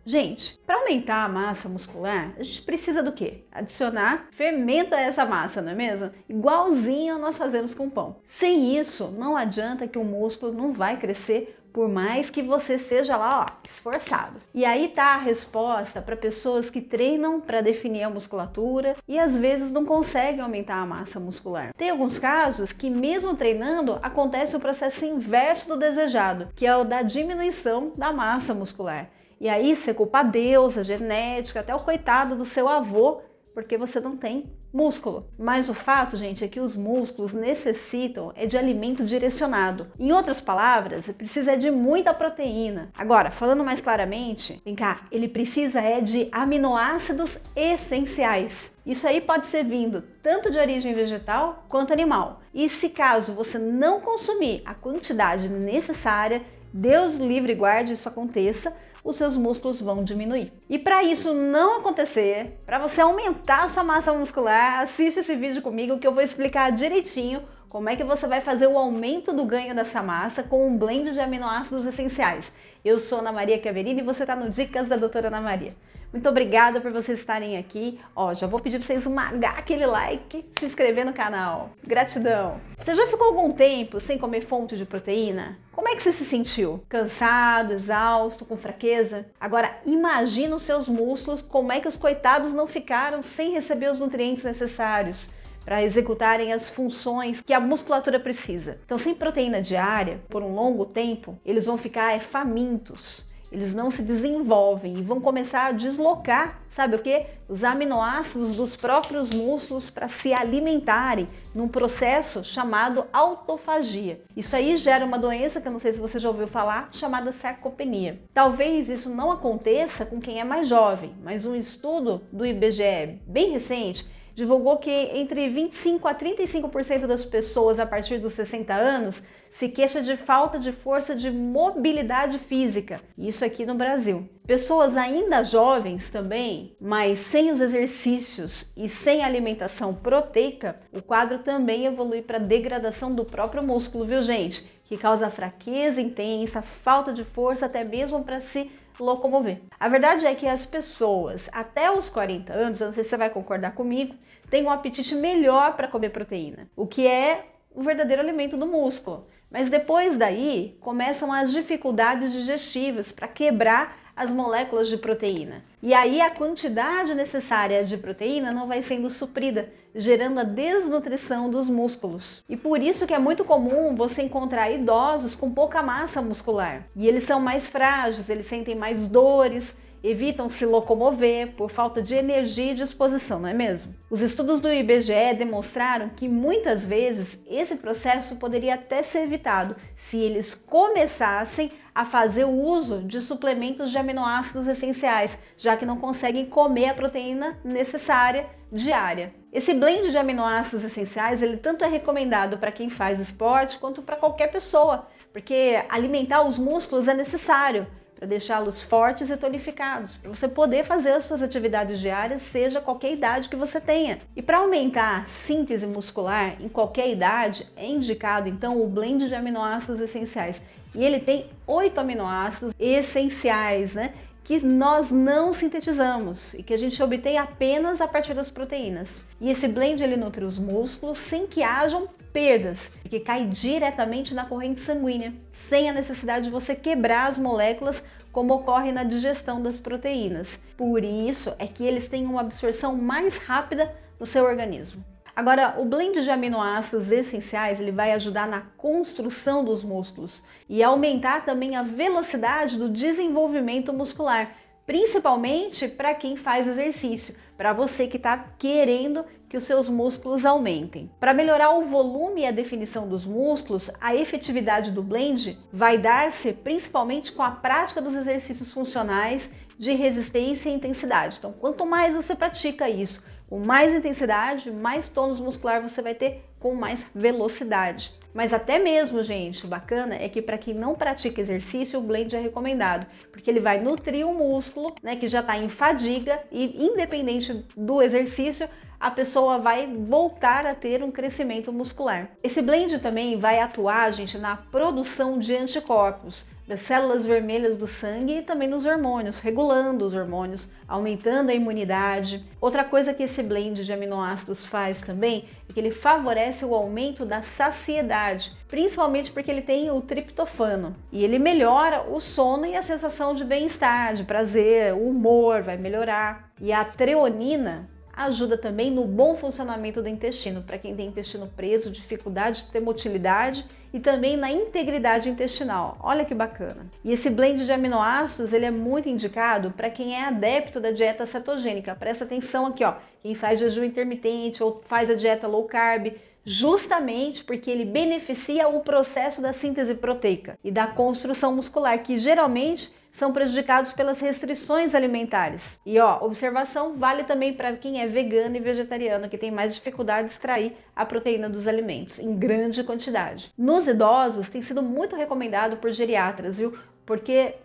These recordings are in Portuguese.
Gente, para aumentar a massa muscular, a gente precisa do quê? Adicionar fermento a essa massa, não é mesmo? Igualzinho nós fazemos com pão. Sem isso, não adianta que o músculo não vai crescer, por mais que você seja lá, ó, esforçado. E aí tá a resposta para pessoas que treinam para definir a musculatura e às vezes não conseguem aumentar a massa muscular. Tem alguns casos que mesmo treinando acontece o processo inverso do desejado, que é o da diminuição da massa muscular. E aí você culpa Deus, a genética, até o coitado do seu avô, porque você não tem músculo. Mas o fato, gente, é que os músculos necessitam de alimento direcionado. Em outras palavras, precisa de muita proteína. Agora, falando mais claramente, vem cá, ele precisa de aminoácidos essenciais. Isso aí pode ser vindo tanto de origem vegetal quanto animal. E se caso você não consumir a quantidade necessária, Deus livre e guarde isso aconteça, os seus músculos vão diminuir. E para isso não acontecer, para você aumentar a sua massa muscular, assiste esse vídeo comigo que eu vou explicar direitinho como é que você vai fazer o aumento do ganho dessa massa com um blend de aminoácidos essenciais. Eu sou Ana Maria Chiaverini e você está no Dicas da Doutora Ana Maria. Muito obrigada por vocês estarem aqui. Ó, já vou pedir para vocês esmagar aquele like, se inscrever no canal. Gratidão! Você já ficou algum tempo sem comer fonte de proteína? Como é que você se sentiu? Cansado, exausto, com fraqueza? Agora imagina os seus músculos, como é que os coitados não ficaram sem receber os nutrientes necessários para executarem as funções que a musculatura precisa. Então, sem proteína diária, por um longo tempo, eles vão ficar famintos. Eles não se desenvolvem e vão começar a deslocar, sabe o que? Os aminoácidos dos próprios músculos para se alimentarem num processo chamado autofagia. Isso aí gera uma doença que eu não sei se você já ouviu falar, chamada sarcopenia. Talvez isso não aconteça com quem é mais jovem, mas um estudo do IBGE bem recente divulgou que entre 25 a 35% das pessoas a partir dos 60 anos se queixa de falta de força de mobilidade física, isso aqui no Brasil. Pessoas ainda jovens também, mas sem os exercícios e sem alimentação proteica, o quadro também evolui para degradação do próprio músculo, viu gente? Que causa fraqueza intensa, falta de força até mesmo para se locomover. A verdade é que as pessoas até os 40 anos, eu não sei se você vai concordar comigo, têm um apetite melhor para comer proteína, o que é o verdadeiro alimento do músculo. Mas depois daí começam as dificuldades digestivas para quebrar as moléculas de proteína. E aí a quantidade necessária de proteína não vai sendo suprida, gerando a desnutrição dos músculos. E por isso que é muito comum você encontrar idosos com pouca massa muscular. E eles são mais frágeis, eles sentem mais dores, evitam se locomover por falta de energia e disposição, não é mesmo? Os estudos do IBGE demonstraram que muitas vezes esse processo poderia até ser evitado se eles começassem a fazer o uso de suplementos de aminoácidos essenciais, já que não conseguem comer a proteína necessária diária. Esse blend de aminoácidos essenciais, ele tanto é recomendado para quem faz esporte quanto para qualquer pessoa, porque alimentar os músculos é necessário para deixá-los fortes e tonificados, para você poder fazer as suas atividades diárias, seja qualquer idade que você tenha. E para aumentar a síntese muscular em qualquer idade, é indicado então o blend de aminoácidos essenciais. E ele tem 8 aminoácidos essenciais, né? Que nós não sintetizamos e que a gente obtém apenas a partir das proteínas. E esse blend ele nutre os músculos sem que hajam perdas, porque cai diretamente na corrente sanguínea, sem a necessidade de você quebrar as moléculas como ocorre na digestão das proteínas. Por isso é que eles têm uma absorção mais rápida no seu organismo. Agora, o blend de aminoácidos essenciais ele vai ajudar na construção dos músculos e aumentar também a velocidade do desenvolvimento muscular, principalmente para quem faz exercício, para você que está querendo que os seus músculos aumentem. Para melhorar o volume e a definição dos músculos, a efetividade do blend vai dar-se principalmente com a prática dos exercícios funcionais de resistência e intensidade. Então, quanto mais você pratica isso, com mais intensidade, mais tônus muscular você vai ter com mais velocidade. Mas até mesmo, gente, o bacana é que para quem não pratica exercício, o blend é recomendado, porque ele vai nutrir o músculo, né, que já está em fadiga e independente do exercício, a pessoa vai voltar a ter um crescimento muscular. Esse blend também vai atuar, gente, na produção de anticorpos, das células vermelhas do sangue e também nos hormônios, regulando os hormônios, aumentando a imunidade. Outra coisa que esse blend de aminoácidos faz também é que ele favorece o aumento da saciedade, principalmente porque ele tem o triptofano e ele melhora o sono e a sensação de bem-estar, de prazer, o humor vai melhorar. E a treonina ajuda também no bom funcionamento do intestino, para quem tem intestino preso, dificuldade de ter motilidade e também na integridade intestinal. Olha que bacana. E esse blend de aminoácidos, ele é muito indicado para quem é adepto da dieta cetogênica. Presta atenção aqui, ó, quem faz jejum intermitente ou faz a dieta low carb, justamente porque ele beneficia o processo da síntese proteica e da construção muscular, que geralmente são prejudicados pelas restrições alimentares. E ó, observação vale também para quem é vegano e vegetariano, que tem mais dificuldade de extrair a proteína dos alimentos em grande quantidade. Nos idosos tem sido muito recomendado por geriatras, viu? Porque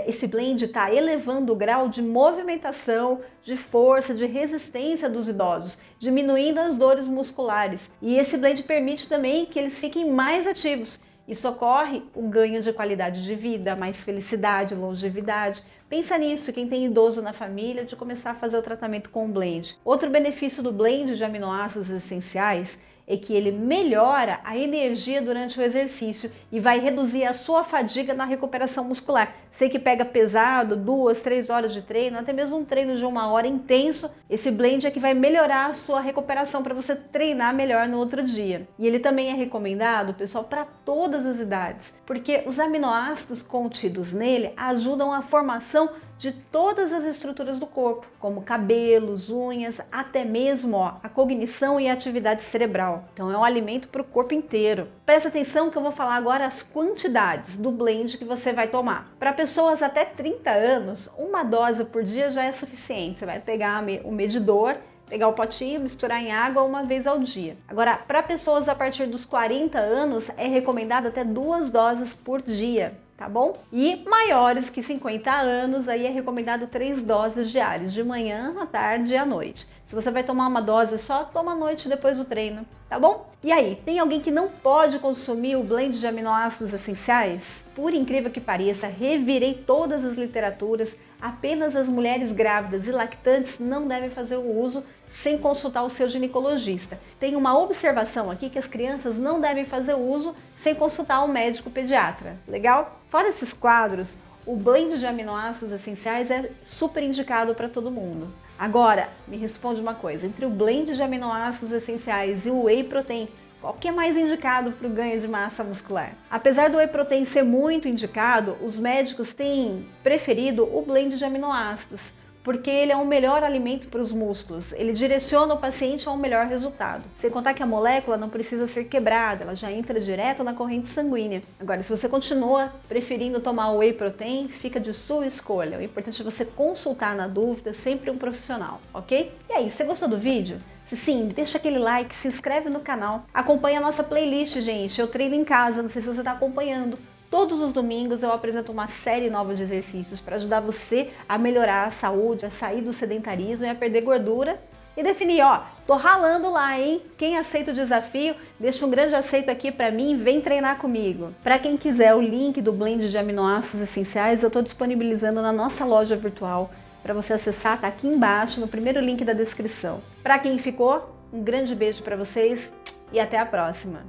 esse blend está elevando o grau de movimentação, de força, de resistência dos idosos, diminuindo as dores musculares. E esse blend permite também que eles fiquem mais ativos. Isso ocorre o ganho de qualidade de vida, mais felicidade, longevidade. Pensa nisso, quem tem idoso na família, de começar a fazer o tratamento com o blend. Outro benefício do blend de aminoácidos essenciais é que ele melhora a energia durante o exercício e vai reduzir a sua fadiga na recuperação muscular. Sei que pega pesado, 2, 3 horas de treino, até mesmo um treino de 1 hora intenso, esse blend é que vai melhorar a sua recuperação para você treinar melhor no outro dia. E ele também é recomendado, pessoal, para todas as idades, porque os aminoácidos contidos nele ajudam a formação de todas as estruturas do corpo, como cabelos, unhas, até mesmo a cognição e a atividade cerebral. Então é um alimento para o corpo inteiro. Presta atenção que eu vou falar agora as quantidades do blend que você vai tomar. Para pessoas até 30 anos, uma dose por dia já é suficiente. Você vai pegar o medidor, pegar o potinho, misturar em água uma vez ao dia. Agora, para pessoas a partir dos 40 anos, é recomendado até 2 doses por dia. Tá bom? E maiores que 50 anos, aí é recomendado 3 doses diárias, de manhã, à tarde e à noite. Se você vai tomar uma dose só, toma à noite depois do treino, tá bom? E aí, tem alguém que não pode consumir o blend de aminoácidos essenciais? Por incrível que pareça, revirei todas as literaturas, apenas as mulheres grávidas e lactantes não devem fazer o uso sem consultar o seu ginecologista. Tem uma observação aqui que as crianças não devem fazer uso sem consultar o médico pediatra, legal? Fora esses quadros, o blend de aminoácidos essenciais é super indicado para todo mundo. Agora, me responde uma coisa, entre o blend de aminoácidos essenciais e o whey protein, qual que é mais indicado para o ganho de massa muscular? Apesar do whey protein ser muito indicado, os médicos têm preferido o blend de aminoácidos, porque ele é um melhor alimento para os músculos, ele direciona o paciente a um melhor resultado. Sem contar que a molécula não precisa ser quebrada, ela já entra direto na corrente sanguínea. Agora, se você continua preferindo tomar o whey protein, fica de sua escolha. O importante é você consultar na dúvida sempre um profissional, ok? E aí, você gostou do vídeo? Se sim, deixa aquele like, se inscreve no canal, acompanha a nossa playlist, gente. Eu treino em casa, não sei se você está acompanhando. Todos os domingos eu apresento uma série nova de exercícios para ajudar você a melhorar a saúde, a sair do sedentarismo e a perder gordura e definir, ó, tô ralando lá, hein? Quem aceita o desafio, deixa um grande aceito aqui para mim, vem treinar comigo. Para quem quiser o link do blend de aminoácidos essenciais, eu tô disponibilizando na nossa loja virtual para você acessar, tá aqui embaixo no primeiro link da descrição. Para quem ficou, um grande beijo para vocês e até a próxima.